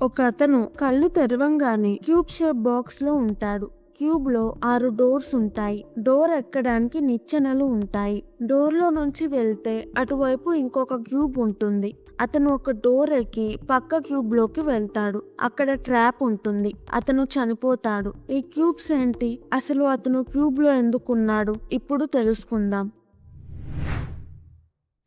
ఒక అతను కళ్ళు తెరవంగానే క్యూబ్ షేప్ బాక్స్ లో ఉంటాడు. క్యూబ్ లో 6 డోర్స్ ఉంటాయి. డోర్ ఎక్కడానికి నిచ్చెనలు ఉంటాయి. డోర్ లో నుంచి వెళ్తే అటువైపు ఇంకొక క్యూబ్ ఉంటుంది. అతను ఒక డోర్ ఎక్కి పక్క క్యూబ్ లోకి వెళ్తాడు. అక్కడ ట్రాప్ ఉంటుంది. అతను చనిపోతాడు. ఈ క్యూబ్స్ ఏంటి? అసలు అతను క్యూబ్ లో ఎందుకున్నాడు? ఇప్పుడు తెలుసుకుందాం.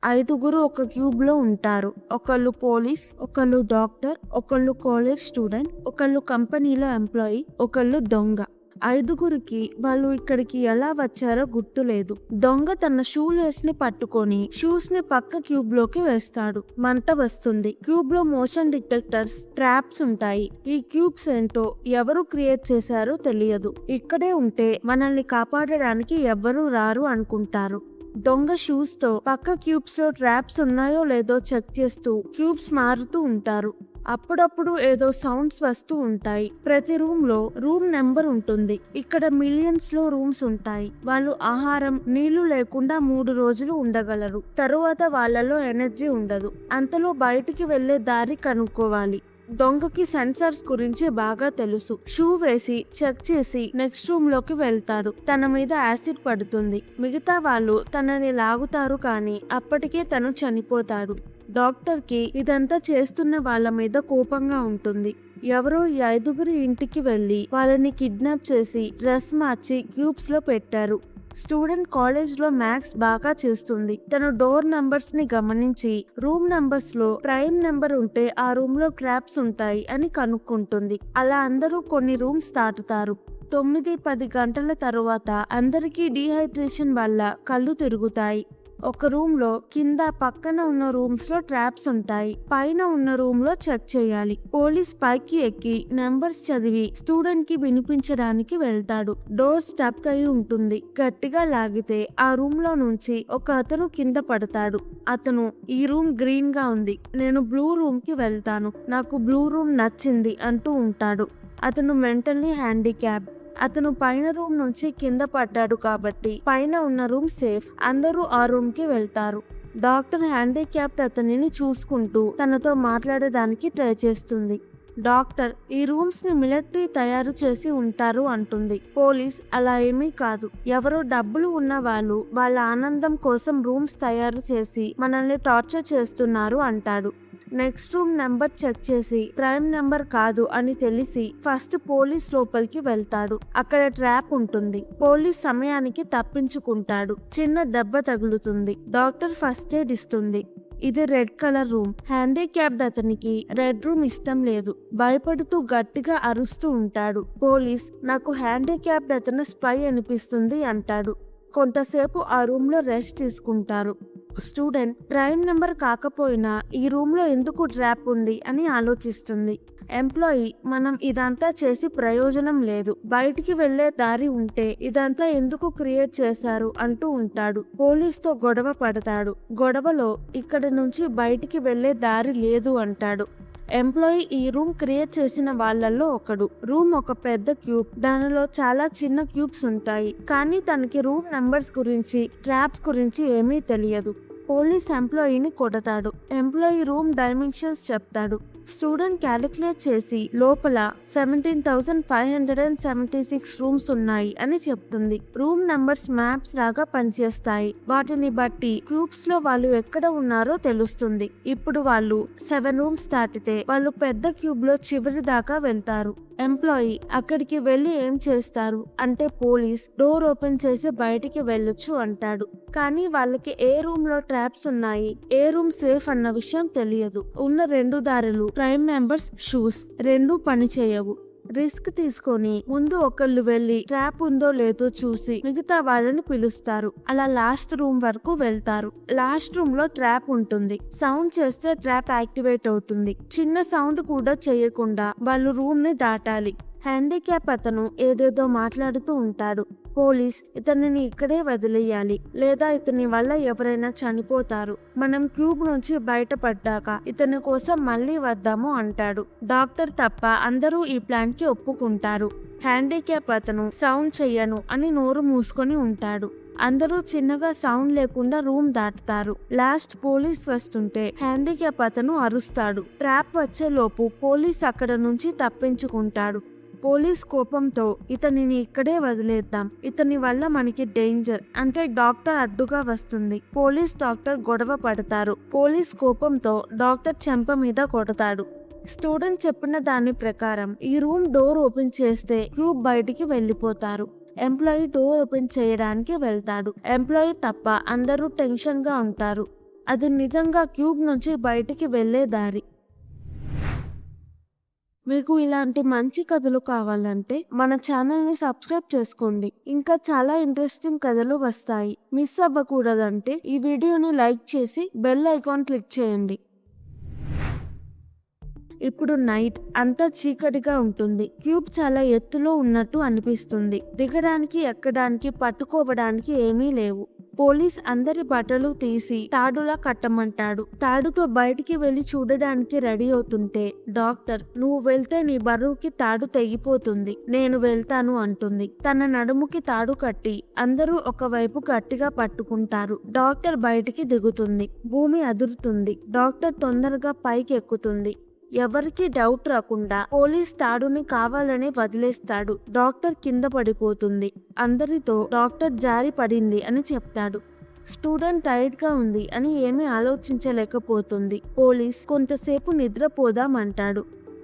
5గురు ఒక క్యూబ్ లో ఉంటారు. ఒకళ్ళు పోలీస్, ఒకళ్ళు డాక్టర్, ఒకళ్ళు కాలేజ్ స్టూడెంట్, ఒకళ్ళు కంపెనీలో ఎంప్లాయీ, ఒకళ్ళు దొంగ. 5గురికి వాళ్ళు ఇక్కడికి ఎలా వచ్చారో గుర్తులేదు. దొంగ తన షూ లేస్ ని పట్టుకొని షూస్ ని పక్క క్యూబ్ లోకి వేస్తాడు. మంట వస్తుంది. క్యూబ్ లో మోషన్ డిటెక్టర్స్, ట్రాప్స్ ఉంటాయి. ఈ క్యూబ్స్ ఏంటో ఎవరు క్రియేట్ చేశారో తెలియదు. ఇక్కడే ఉంటే మనల్ని కాపాడడానికి ఎవ్వరూ రారు అనుకుంటారు. దొంగ షూస్ తో పక్క క్యూబ్స్ లో ట్రాప్స్ ఉన్నాయో లేదో చెక్ చేస్తూ క్యూబ్స్ మారుతూ ఉంటారు. అప్పుడప్పుడు ఏదో సౌండ్స్ వస్తూ ఉంటాయి. ప్రతి రూమ్ లో రూమ్ నెంబర్ ఉంటుంది. ఇక్కడ మిలియన్స్ లో రూమ్స్ ఉంటాయి. వాళ్ళు ఆహారం, నీళ్లు లేకుండా 3 రోజులు ఉండగలరు. తరువాత వాళ్ళలో ఎనర్జీ ఉండదు. అంతలో బయటికి వెళ్లే దారి కనుక్కోవాలి. దొంగకి సెన్సార్స్ గురించి బాగా తెలుసు. షూ వేసి చెక్ చేసి నెక్స్ట్ రూమ్ లోకి వెళ్తాడు. తన మీద యాసిడ్ పడుతుంది. మిగతా వాళ్ళు తనని లాగుతారు, కానీ అప్పటికే తను చనిపోతాడు. డాక్టర్ కి ఇదంతా చేస్తున్న వాళ్ళ మీద కోపంగా ఉంటుంది. ఎవరో ఈ 5గురి ఇంటికి వెళ్లి వాళ్ళని కిడ్నాప్ చేసి డ్రెస్ మార్చి క్యూబ్స్ లో పెట్టారు. స్టూడెంట్ కాలేజ్ లో మ్యాథ్స్ బాగా చేస్తుంది. తను డోర్ నంబర్స్ ని గమనించి రూమ్ నంబర్స్ లో ప్రైమ్ నెంబర్ ఉంటే ఆ రూమ్ లో ట్రాప్స్ ఉంటాయి అని కనుక్కుంటుంది. అలా అందరూ కొన్ని రూమ్స్ దాటుతారు. 9-10 గంటల తరువాత అందరికీ డీహైడ్రేషన్ వల్ల కళ్ళు తిరుగుతాయి. ఒక రూమ్ లో కింద పక్కన ఉన్న రూమ్స్ లో ట్రాప్స్ ఉంటాయి. పైన ఉన్న రూమ్ లో చెక్ చేయాలి. పోలీస్ పైకి ఎక్కి నెంబర్స్ చదివి స్టూడెంట్ కి వినిపించడానికి వెళ్తాడు. డోర్ స్టక్ అయి ఉంటుంది. గట్టిగా లాగితే ఆ రూమ్ లో నుంచి ఒక అతను కింద పడతాడు. అతను, ఈ రూమ్ గ్రీన్ గా ఉంది, నేను బ్లూ రూమ్ కి వెళ్తాను, నాకు బ్లూ రూమ్ నచ్చింది అంటూ ఉంటాడు. అతను మెంటల్లీ హ్యాండిక్యాప్. అతను పైన రూమ్ నుంచి కింద పడ్డాడు కాబట్టి పైన ఉన్న రూమ్ సేఫ్. అందరూ ఆ రూమ్ కి వెళ్తారు. డాక్టర్ హ్యాండిక్యాప్డ్ అతనిని చూసుకుంటూ తనతో మాట్లాడడానికి ట్రై చేస్తుంది. డాక్టర్, ఈ రూమ్స్ ని మిలిటరీ తయారు చేసి ఉంటారు అంటుంది. పోలీస్, అలా ఏమీ కాదు, ఎవరో డబ్బులు ఉన్న వాళ్ళు వాళ్ళ ఆనందం కోసం రూమ్స్ తయారు చేసి మనల్ని టార్చర్ చేస్తున్నారు అంటాడు. నెక్స్ట్ రూమ్ నెంబర్ చెక్ చేసి ప్రైమ్ నెంబర్ కాదు అని తెలిసి ఫస్ట్ పోలీస్ లోపలికి వెళ్తాడు. అక్కడ ట్రాప్ ఉంటుంది. పోలీస్ సమయానికి తప్పించుకుంటాడు. చిన్న దెబ్బ తగులుతుంది. డాక్టర్ ఫస్ట్ ఎయిడ్ ఇస్తుంది. ఇది రెడ్ కలర్ రూమ్. హ్యాండిక్యాప్డ్ అతనికి రెడ్ రూమ్ ఇష్టం లేదు. భయపడుతూ గట్టిగా అరుస్తూ ఉంటాడు. పోలీస్, నాకు హ్యాండిక్యాప్డ్ అతను స్పై అనిపిస్తుంది అంటాడు. కొంతసేపు ఆ రూమ్ లో రెస్ట్ తీసుకుంటారు. స్టూడెంట్, ప్రైమ్ నెంబర్ కాకపోయినా ఈ రూమ్ లో ఎందుకు ట్రాప్ ఉంది అని ఆలోచిస్తుంది. ఎంప్లాయీ, మనం ఇదంతా చేసి ప్రయోజనం లేదు, బయటికి వెళ్లే దారి ఉంటే ఇదంతా ఎందుకు క్రియేట్ చేశారు అంటూ ఉంటాడు. పోలీస్ తో గొడవ పడతాడు. గొడవలో ఇక్కడి నుంచి బయటికి వెళ్లే దారి లేదు అంటాడు. ఎంప్లాయీ ఈ రూమ్ క్రియేట్ చేసిన వాళ్ళల్లో ఒకడు. రూమ్ ఒక పెద్ద క్యూబ్. దానిలో చాలా చిన్న క్యూబ్స్ ఉంటాయి. కానీ తనకి రూమ్ నంబర్స్ గురించి, ట్రాప్స్ గురించి ఏమీ తెలియదు. పోలీస్ ఎంప్లాయీని కొడతాడు. ఎంప్లాయీ రూమ్ డైమెన్షన్స్ చెప్తాడు. స్టూడెంట్ క్యాలిక్యులేట్ చేసి లోపల 17,576 రూమ్స్ ఉన్నాయి అని చెప్తుంది. రూమ్ నంబర్స్ మ్యాప్స్ లాగా పనిచేస్తాయి. వాటిని బట్టి క్యూబ్స్ లో వాళ్ళు ఎక్కడ ఉన్నారో తెలుస్తుంది. ఇప్పుడు వాళ్ళు 7 రూమ్స్ దాటితే వాళ్ళు పెద్ద క్యూబ్ లో చివరి దాకా వెళ్తారు. ఎంప్లాయీ, అక్కడికి వెళ్లి ఏం చేస్తారు అంటే పోలీస్, డోర్ ఓపెన్ చేసి బయటికి వెళ్ళొచ్చు అంటాడు. కానీ వాళ్ళకి ఏ రూమ్ లో ట్రాప్స్ ఉన్నాయి, ఏ రూమ్ సేఫ్ అన్న విషయం తెలియదు. ఉన్న 2 దారులు ప్రైమ్ మెంబర్స్ షూస్, 2 పని చేయవు. రిస్క్ తీసుకొని ముందు ఒకళ్ళు వెళ్లి ట్రాప్ ఉందో లేదో చూసి మిగతా వాళ్ళని పిలుస్తారు. అలా లాస్ట్ రూమ్ వరకు వెళ్తారు. లాస్ట్ రూమ్ లో ట్రాప్ ఉంటుంది. సౌండ్ చేస్తే ట్రాప్ యాక్టివేట్ అవుతుంది. చిన్న సౌండ్ కూడా చేయకుండా వాళ్ళు రూమ్ ని దాటాలి. హ్యాండిక్యాప్ అతను ఏదేదో మాట్లాడుతూ ఉంటాడు. పోలీస్, ఇతనిని ఇక్కడే వదిలేయాలి, లేదా ఇతని వల్ల ఎవరైనా చనిపోతారు. మనం క్యూబ్ నుంచి బయటపడ్డాక ఇతని కోసం మళ్ళీ వద్దాము అంటాడు. డాక్టర్ తప్ప అందరూ ఈ ప్లాన్ కి ఒప్పుకుంటారు. హ్యాండిక్యాప్ అతను సౌండ్ చెయ్యను అని నోరు మూసుకొని ఉంటాడు. అందరూ చిన్నగా సౌండ్ లేకుండా రూమ్ దాటుతారు. లాస్ట్ పోలీస్ వస్తుంటే హ్యాండిక్యాప్ అతను అరుస్తాడు. ట్రాప్ వచ్చేలోపు పోలీస్ అక్కడ నుంచి తప్పించుకుంటాడు. పోలీస్ కోపంతో ఇతనిని ఇక్కడే వదిలేద్దాం, ఇతని వల్ల మనకి డేంజర్ అంటే డాక్టర్ అడ్డుగా వస్తుంది. పోలీస్ డాక్టర్ గొడవ పడతారు. పోలీస్ కోపంతో డాక్టర్ చెంప మీద కొడతాడు. స్టూడెంట్ చెప్పిన దాని ప్రకారం ఈ రూమ్ డోర్ ఓపెన్ చేస్తే క్యూబ్ బయటికి వెళ్ళిపోతారు. ఎంప్లాయీ డోర్ ఓపెన్ చేయడానికి వెళ్తాడు. ఎంప్లాయీ తప్ప అందరూ టెన్షన్ గా ఉంటారు. అది నిజంగా క్యూబ్ నుంచి బయటికి వెళ్లే దారి. మీకు ఇలాంటి మంచి కథలు కావాలంటే మన ఛానల్ని సబ్స్క్రైబ్ చేసుకోండి. ఇంకా చాలా ఇంట్రెస్టింగ్ కథలు వస్తాయి. మిస్ అవ్వకూడదంటే ఈ వీడియోని లైక్ చేసి బెల్ ఐకాన్ క్లిక్ చేయండి. ఇప్పుడు నైట్ అంతా చీకటిగా ఉంటుంది. క్యూబ్ చాలా ఎత్తులో ఉన్నట్టు అనిపిస్తుంది. దిగడానికి, ఎక్కడానికి, పట్టుకోవడానికి ఏమీ లేవు. పోలీస్ అందరి బట్టలు తీసి తాడులా కట్టమంటాడు. తాడుతో బయటికి వెళ్లి చూడడానికి రెడీ అవుతుంటే డాక్టర్, నువ్వు వెళ్తే నీ బరువుకి తాడు తెగిపోతుంది, నేను వెళ్తాను అంటుంది. తన నడుముకి తాడు కట్టి అందరూ ఒకవైపు గట్టిగా పట్టుకుంటారు. డాక్టర్ బయటికి దిగుతుంది. భూమి అదురుతుంది. డాక్టర్ తొందరగా పైకి ఎక్కుతుంది. ఎవరికి డౌట్ రాకుండా పోలీస్ తాడుని కావాలని వదిలేస్తాడు. డాక్టర్ కింద పడిపోతుంది. అందరితో డాక్టర్ జారి పడింది అని చెప్తాడు. స్టూడెంట్ టైర్డ్ గా ఉంది అని ఏమీ ఆలోచించలేకపోతుంది. పోలీస్ కొంతసేపు నిద్రపోదామంటాడు.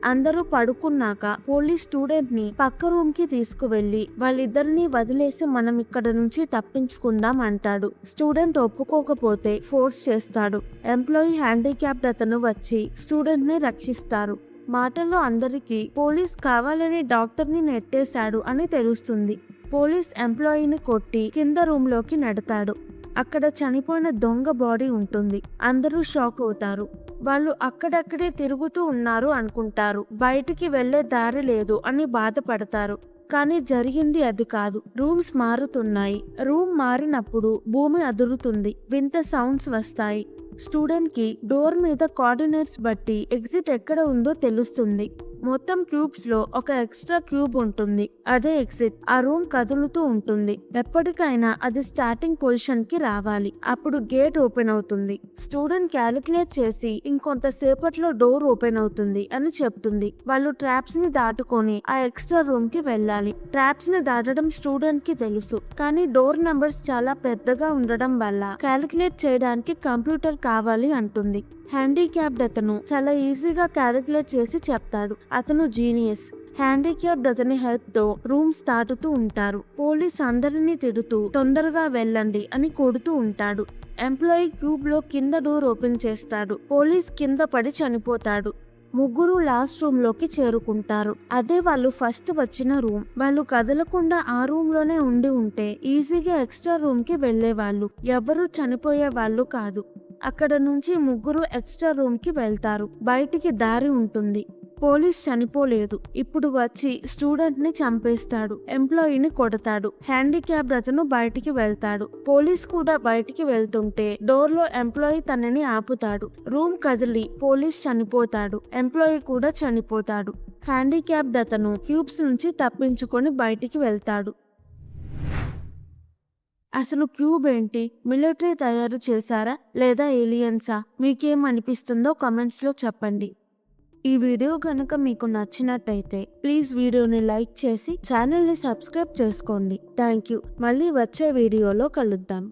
అందరూ పడుకున్నాక పోలీస్ స్టూడెంట్ ని పక్క రూమ్ కి తీసుకువెళ్లి వాళ్ళిద్దరిని వదిలేసి మనం ఇక్కడ నుంచి తప్పించుకుందాం అంటాడు. స్టూడెంట్ ఒప్పుకోకపోతే ఫోర్స్ చేస్తాడు. ఎంప్లాయీ హ్యాండిక్యాప్డ్ అతను వచ్చి స్టూడెంట్ ని రక్షిస్తారు. మాటల్లో అందరికీ పోలీస్ కావాలని డాక్టర్ ని నెట్టేశాడు అని తెలుస్తుంది. పోలీస్ ఎంప్లాయీని కొట్టి కింద రూమ్ లోకి నెడతాడు. అక్కడ చనిపోయిన దొంగ బాడీ ఉంటుంది. అందరూ షాక్ అవుతారు. వాళ్ళు అక్కడక్కడే తిరుగుతూ ఉన్నారు అనుకుంటారు. బయటికి వెళ్లే దారి లేదు అని బాధపడతారు. కానీ జరిగింది అది కాదు. రూమ్స్ మారుతున్నాయి. రూమ్ మారినప్పుడు భూమి అదురుతుంది. వింత సౌండ్స్ వస్తాయి. స్టూడెంట్ కి డోర్ మీద కోఆర్డినేట్స్ బట్టి ఎగ్జిట్ ఎక్కడ ఉందో తెలుస్తుంది. మొత్తం క్యూబ్స్ లో ఒక ఎక్స్ట్రా క్యూబ్ ఉంటుంది. అదే ఎగ్జిట్. ఆ రూమ్ కదులుతూ ఉంటుంది. ఎప్పటికైనా అది స్టార్టింగ్ పొజిషన్ కి రావాలి. అప్పుడు గేట్ ఓపెన్ అవుతుంది. స్టూడెంట్ క్యాలిక్యులేట్ చేసి ఇంకొంతసేపట్లో డోర్ ఓపెన్ అవుతుంది అని చెప్తుంది. వాళ్ళు ట్రాప్స్ ని దాటుకొని ఆ ఎక్స్ట్రా రూమ్ కి వెళ్ళాలి. ట్రాప్స్ ని దాటడం స్టూడెంట్ కి తెలుసు. కానీ డోర్ నంబర్స్ చాలా పెద్దగా ఉండడం వల్ల క్యాలిక్యులేట్ చేయడానికి కంప్యూటర్ కావాలి అంటుంది. హ్యాండిక్యాప్డ్ అతను చాలా ఈజీగా క్యాలిక్యులేట్ చేసి చెప్తాడు. అతను జీనియస్. హ్యాండిక్యాప్డ్ అతని హెల్ప్ తో రూమ్స్ దాటుతూ ఉంటారు. పోలీస్ అందరినీ తిడుతూ తొందరగా వెళ్ళండి అని కొడుతూ ఉంటాడు. ఎంప్లాయీ క్యూబ్ లో కింద డోర్ ఓపెన్ చేస్తాడు. పోలీస్ కింద పడి చనిపోతాడు. ముగ్గురు లాస్ట్ రూమ్ లోకి చేరుకుంటారు. అదే వాళ్ళు ఫస్ట్ వచ్చిన రూమ్. వాళ్ళు కదలకుండా ఆ రూమ్ లోనే ఉండి ఉంటే ఈజీగా ఎక్స్ట్రా రూమ్ కి వెళ్లేవాళ్ళు. ఎవరు చనిపోయే వాళ్ళు కాదు. అక్కడ నుంచి ముగ్గురు ఎక్స్ట్రా రూమ్ కి వెళ్తారు. బయటికి దారి ఉంటుంది. పోలీస్ చనిపోలేదు. ఇప్పుడు వచ్చి స్టూడెంట్ ని చంపేస్తాడు. ఎంప్లాయీని కొడతాడు. హ్యాండిక్యాప్డ్ అతను బయటికి వెళ్తాడు. పోలీస్ కూడా బయటికి వెళ్తుంటే డోర్ లో ఎంప్లాయీ తనని ఆపుతాడు. రూమ్ కదిలి పోలీస్ చనిపోతాడు. ఎంప్లాయీ కూడా చనిపోతాడు. హ్యాండిక్యాప్డ్ అతను క్యూబ్స్ నుంచి తప్పించుకొని బయటికి వెళ్తాడు. అసలు క్యూబ్ ఏంటి? మిలిటరీ తయారు చేశారా లేదా ఏలియన్సా? మీకేం అనిపిస్తుందో కామెంట్స్ లో చెప్పండి. ఈ వీడియో కనుక మీకు నచ్చినట్టయితే ప్లీజ్ వీడియోని లైక్ చేసి ఛానల్ని సబ్స్క్రైబ్ చేసుకోండి. Thank you. మళ్ళీ వచ్చే వీడియోలో కలుద్దాం.